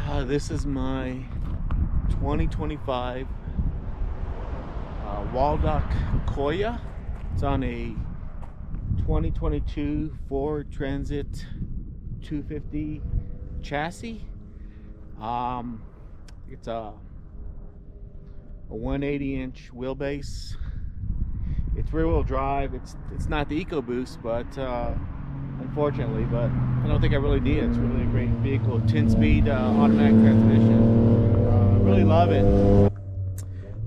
This is my 2025 Waldoch Coya. It's on a 2022 Ford Transit 250 chassis. It's a 180-inch wheelbase. It's rear-wheel drive. It's not the EcoBoost, but unfortunately, but I don't think I really need it. It's really a great vehicle. 10-speed automatic transmission. Really love it.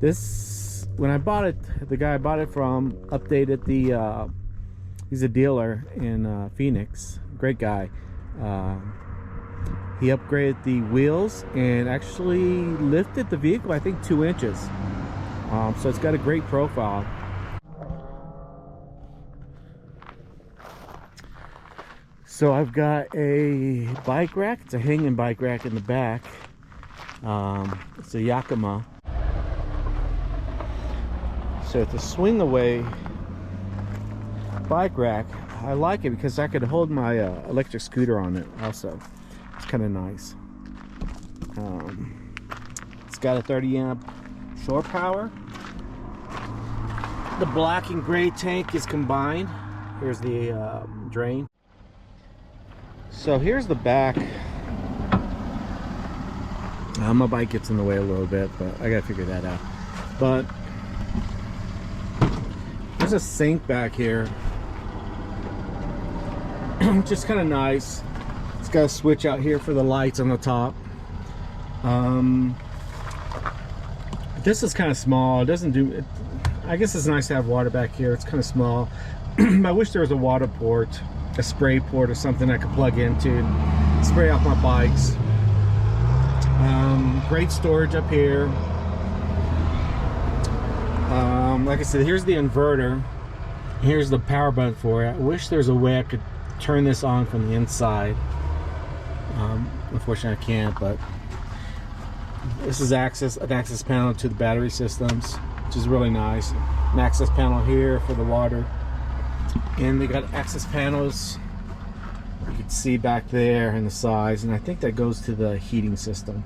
This, when I bought it, the guy I bought it from updated the. He's a dealer in Phoenix. Great guy. He upgraded the wheels and actually lifted the vehicle, I think, 2 inches. So it's got a great profile. So I've got a bike rack. It's a hanging bike rack in the back. It's a Yakima. So it's a swing away bike rack. I like it because I could hold my electric scooter on it also. It's kind of nice. It's got a 30 amp shore power. The black and gray tank is combined. Here's the drain. So here's the back. My bike gets in the way a little bit, but I gotta figure that out. But there's a sink back here, which is kind of nice. It's got a switch out here for the lights on the top. This is kind of small. It doesn't do it. I guess it's nice to have water back here. It's kind of small. I wish there was a water port, a spray port or something I could plug into and spray off my bikes. Great storage up here. Like I said, here's the inverter. Here's the power button for it. I wish there's a way I could turn this on from the inside. Unfortunately I can't, but this is an access panel to the battery systems, which is really nice. An access panel here for the water. And they got access panels, you can see back there and the size, and I think that goes to the heating system.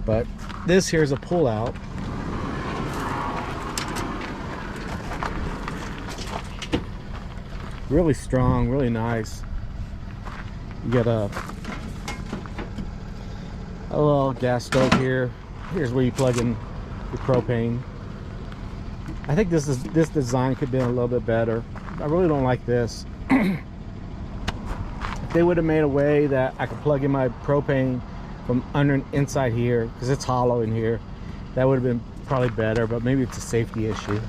But this here is a pull out. Really strong, really nice. You got a little gas stove here. Here's where you plug in your propane. I think this design could be a little bit better. I really don't like this. If they would have made a way that I could plug in my propane from inside here, because it's hollow in here, that would have been probably better, but maybe it's a safety issue.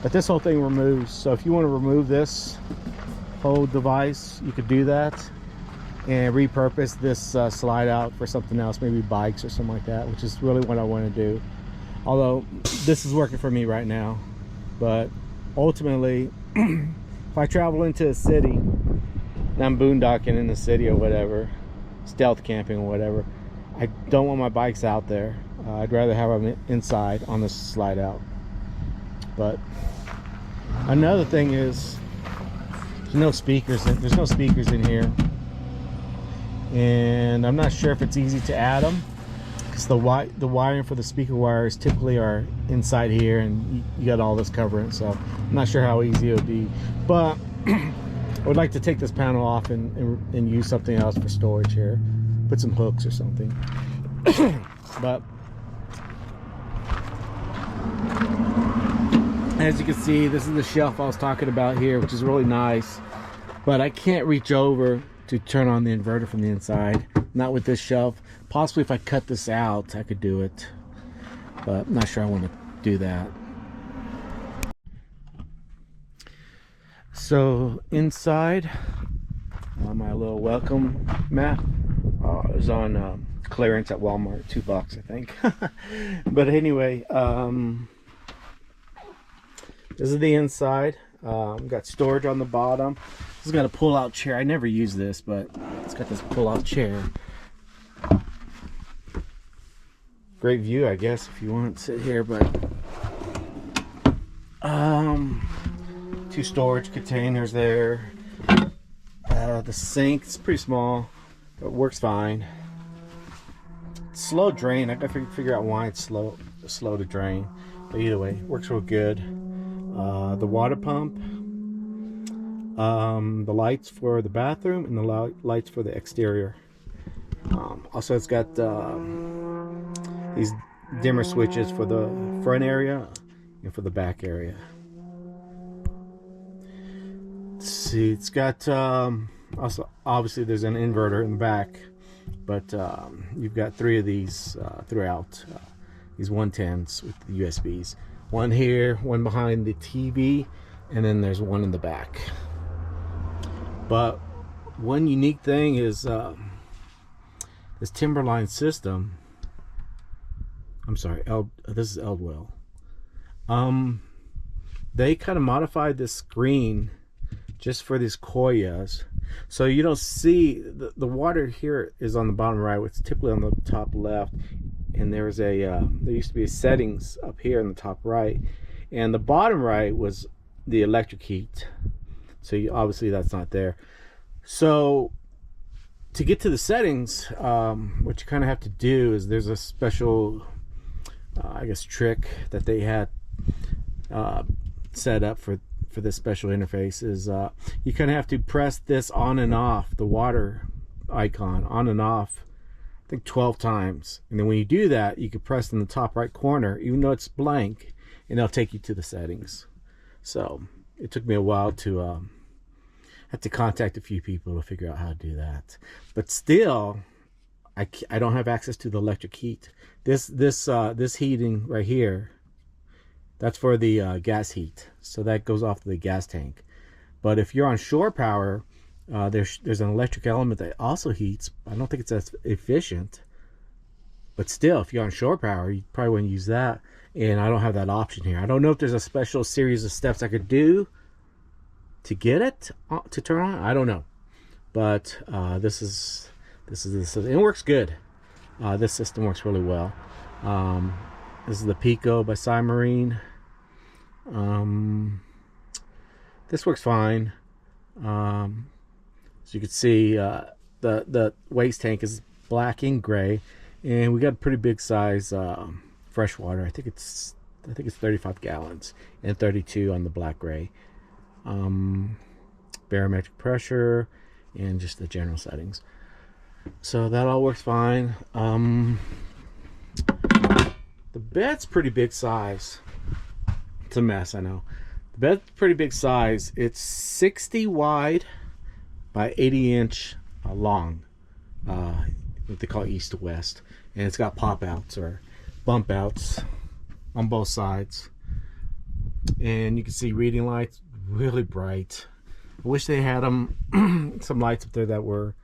But this whole thing removes, so if you want to remove this whole device, you could do that and repurpose this slide out for something else, maybe bikes or something like that, which is really what I want to do. Although this is working for me right now, but ultimately if I travel into a city and I'm boondocking in the city or whatever, stealth camping or whatever, I don't want my bikes out there. I'd rather have them inside on this slide out. But another thing is there's no speakers in here, and I'm not sure if it's easy to add them, because the wiring for the speaker wires typically are inside here, and you got all this covering, so I'm not sure how easy it would be. But I would like to take this panel off and use something else for storage here, put some hooks or something. But as you can see, this is the shelf I was talking about here, which is really nice, but I can't reach over to turn on the inverter from the inside, not with this shelf. Possibly if I cut this out I could do it, but I'm not sure I want to do that. So inside, my little welcome mat is on clearance at Walmart, $2 I think. But anyway, this is the inside. Got storage on the bottom. This has got a pull-out chair. I never use this, but it's got this pull-out chair. Great view, I guess, if you want to sit here. But 2 storage containers there. The sink is pretty small, but works fine. slow drain. I gotta figure out why it's slow to drain. But either way, works real good. The water pump, the lights for the bathroom, and the lights for the exterior. Also, it's got these dimmer switches for the front area and for the back area. Let's see, it's got also, obviously there's an inverter in the back, but you've got 3 of these throughout, these 110s with the USBs. One here, one behind the TV, and then there's one in the back. But one unique thing is this Timberline system. I'm sorry, this is Eldwell. They kind of modified this screen just for these Koyas, so you don't see the water here is on the bottom right, which is typically on the top left, and there's a there used to be settings up here in the top right, and the bottom right was the electric heat, so obviously that's not there. So to get to the settings, what you kind of have to do is there's a special I guess trick that they had set up for this special interface. Is you kind of have to press this on and off, the water icon on and off, I think 12 times, and then when you do that, you can press in the top right corner even though it's blank, and it'll take you to the settings. So it took me a while to have to contact a few people to figure out how to do that, but still I don't have access to the electric heat. This heating right here, that's for the gas heat, so that goes off to the gas tank. But if you're on shore power, there's an electric element that also heats. I don't think it's as efficient, but still, if you're on shore power, you probably wouldn't use that, and I don't have that option here. I don't know if there's a special series of steps I could do to get it to turn on. I don't know, but this is it works good. This system works really well. This is the Pico by Cymarine. This works fine. So you can see the waste tank is black and gray, and we got a pretty big size fresh water. I think it's 35 gallons and 32 on the black gray. Barometric pressure and just the general settings. So that all works fine. The bed's pretty big size. It's a mess, I know. The bed's pretty big size. It's 60 wide by 80 inch long. What they call east to west. And it's got pop outs or bump outs on both sides. And you can see reading lights, really bright. I wish they had them some lights up there that were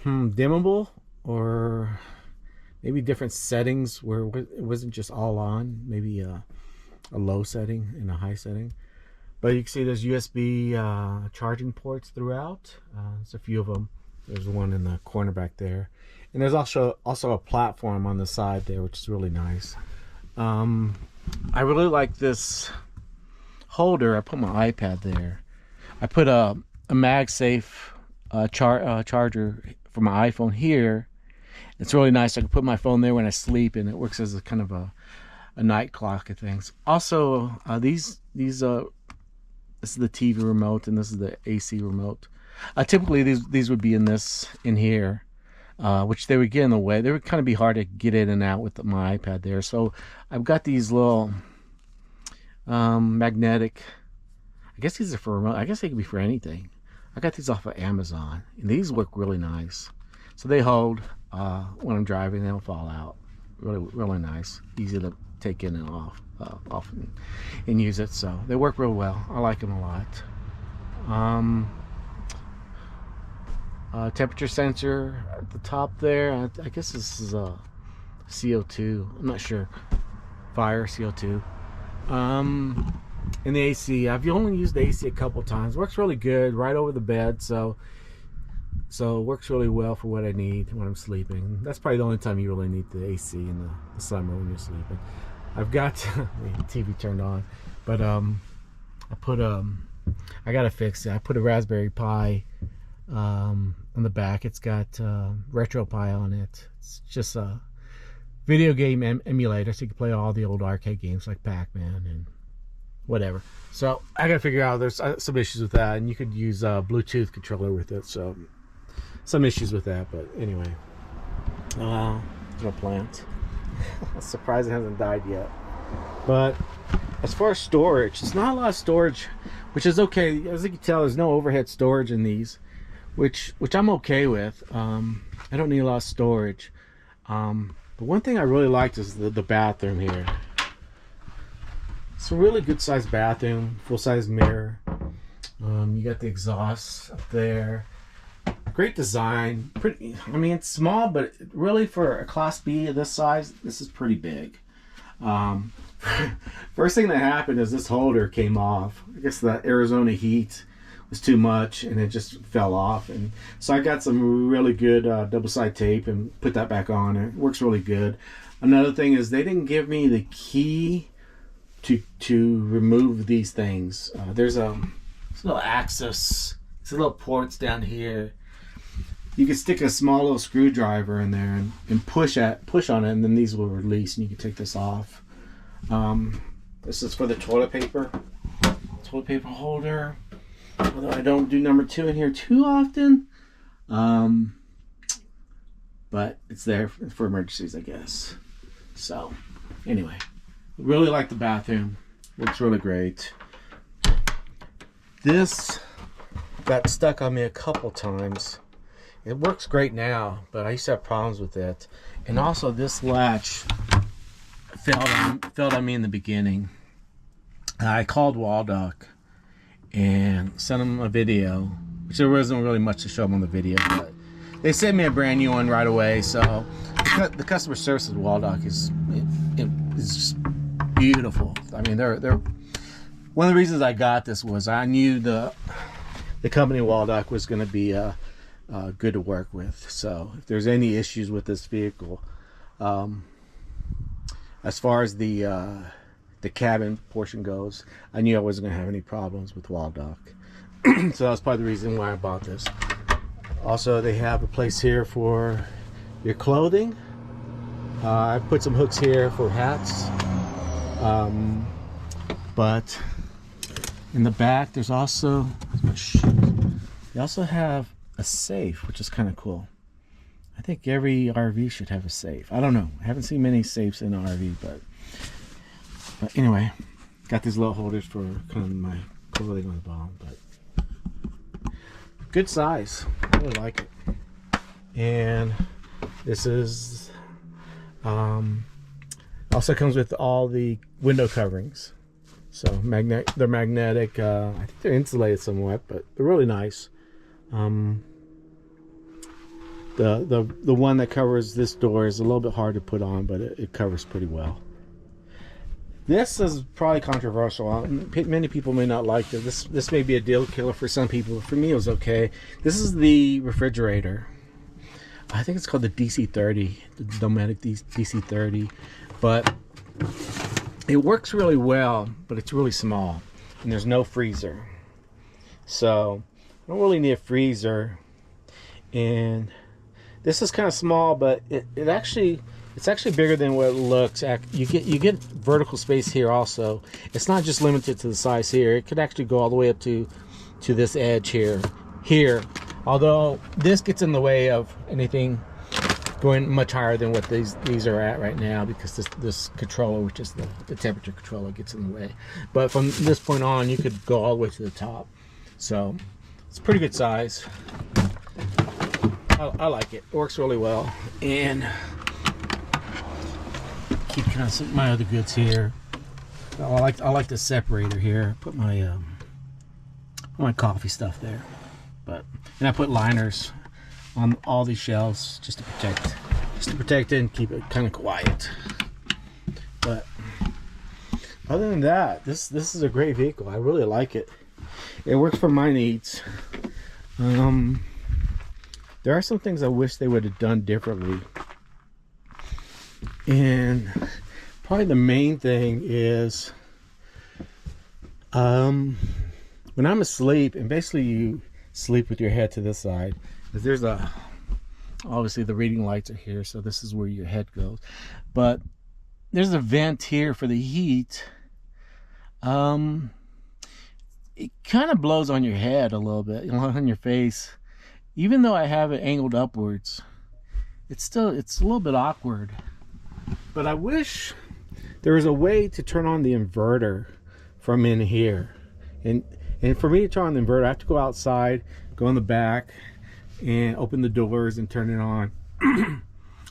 dimmable, or maybe different settings where it wasn't just all on, maybe a low setting and a high setting. But you can see there's USB charging ports throughout. There's a few of them. There's one in the corner back there, and there's also a platform on the side there, which is really nice. I really like this holder. I put my iPad there. I put a MagSafe charger for my iPhone here. It's really nice. I can put my phone there when I sleep, and it works as a kind of a night clock of things. Also, this is the TV remote, and this is the AC remote. Typically, these would be in here, which they would get in the way. They would kind of be hard to get in and out with my iPad there. So I've got these little magnetic. I guess these are for remote. I guess they could be for anything. I got these off of Amazon, and these look really nice. So they hold when I'm driving. They don't fall out. Really nice. Easy to take in and off and use it. So they work real well. I like them a lot. Temperature sensor at the top there. I guess this is a CO2. I'm not sure. Fire CO2. And the AC. I've only used the AC a couple times. Works really good right over the bed. So it works really well for what I need when I'm sleeping. That's probably the only time you really need the AC in the summer when you're sleeping. I've got the TV turned on, but I gotta fix it. I put a Raspberry Pi on the back. It's got RetroPie on it. It's just video game emulator, so you can play all the old arcade games like Pac-Man and whatever. So I gotta figure out, there's some issues with that, and you could use a Bluetooth controller with it, so some issues with that. But anyway, no plant. I'm surprised it hasn't died yet. But as far as storage, it's not a lot of storage, which is okay. As you can tell, there's no overhead storage in these, which I'm okay with. I don't need a lot of storage. But one thing I really liked is the bathroom here. It's a really good sized bathroom, full size mirror. You got the exhaust up there. Great design. Pretty. I mean, it's small, but really for a Class B of this size, this is pretty big. First thing that happened is this holder came off. I guess the Arizona heat was too much and it just fell off, and so I got some really good double-side tape and put that back on. It works really good. Another thing is they didn't give me the key to remove these things. There's a little access, it's a little ports down here. You can stick a small little screwdriver in there and push on it, and then these will release and you can take this off. This is for the toilet paper holder, although I don't do number 2 in here too often, but it's there for emergencies, I guess. So anyway, really like the bathroom, looks really great. This got stuck on me a couple times. It works great now, but I used to have problems with it. And also this latch fell on me in the beginning. I called Waldoch and sent them a video, which there wasn't really much to show them on the video, but they sent me a brand new one right away. So the customer service at Waldoch is just beautiful. I mean, they're one of the reasons I got this was I knew the company Waldoch was going to be good to work with. So if there's any issues with this vehicle, as far as the cabin portion goes, I knew I wasn't going to have any problems with Waldoch. So that was probably the reason why I bought this. Also, they have a place here for your clothing. I put some hooks here for hats, but in the back there's also, they also have a safe, which is kind of cool. I think every RV should have a safe. I don't know, I haven't seen many safes in an RV, but anyway, got these little holders for kind of my clothing on the bottom. But good size, I really like it. And this is also comes with all the window coverings. So they're magnetic. I think they're insulated somewhat, but they're really nice. The one that covers this door is a little bit hard to put on, but it covers pretty well. This is probably controversial. Many people may not like this. This may be a deal killer for some people. For me, it was okay. This is the refrigerator. I think it's called the DC30, the Dometic DC30, but it works really well, but it's really small, and there's no freezer. So I don't really need a freezer, and this is kind of small, but it's actually bigger than what it looks. You get vertical space here also. It's not just limited to the size here. It could actually go all the way up to this edge here. Although this gets in the way of anything going much higher than what these are at right now, because this controller, which is the temperature controller, gets in the way. But from this point on, you could go all the way to the top. So it's a pretty good size. I like it. It works really well. And keep kind of some of my other goods here. I like the separator here. Put my coffee stuff there. And I put liners on all these shelves just to protect it and keep it kind of quiet. But other than that, this is a great vehicle. I really like it. It works for my needs. There are some things I wish they would have done differently, and probably the main thing is when I'm asleep, and basically you sleep with your head to this side, there's a Obviously the reading lights are here, so this is where your head goes. But there's a vent here for the heat. It kind of blows on your head a little bit, on your face. Even though I have it angled upwards, it's a little bit awkward. But I wish there was a way to turn on the inverter from in here. And for me to turn on the inverter, I have to go outside, go in the back, and open the doors and turn it on.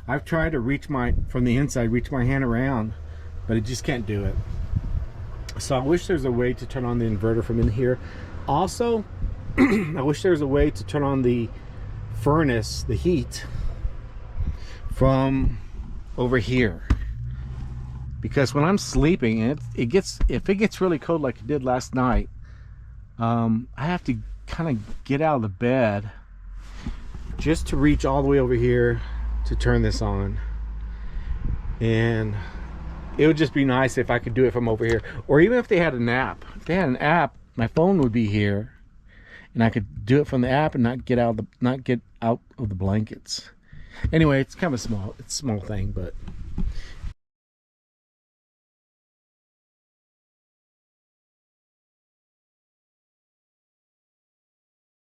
I've tried to reach from the inside, reach my hand around, but I just can't do it. So I wish there's a way to turn on the inverter from in here. Also, I wish there was a way to turn on the furnace, the heat, from over here. Because when I'm sleeping, and if it gets really cold like it did last night, I have to kind of get out of the bed just to reach all the way over here to turn this on. And it would just be nice if I could do it from over here, or even if they had an app. If they had an app, my phone would be here, and I could do it from the app and not get out of the blankets. Anyway, it's kind of a small thing, but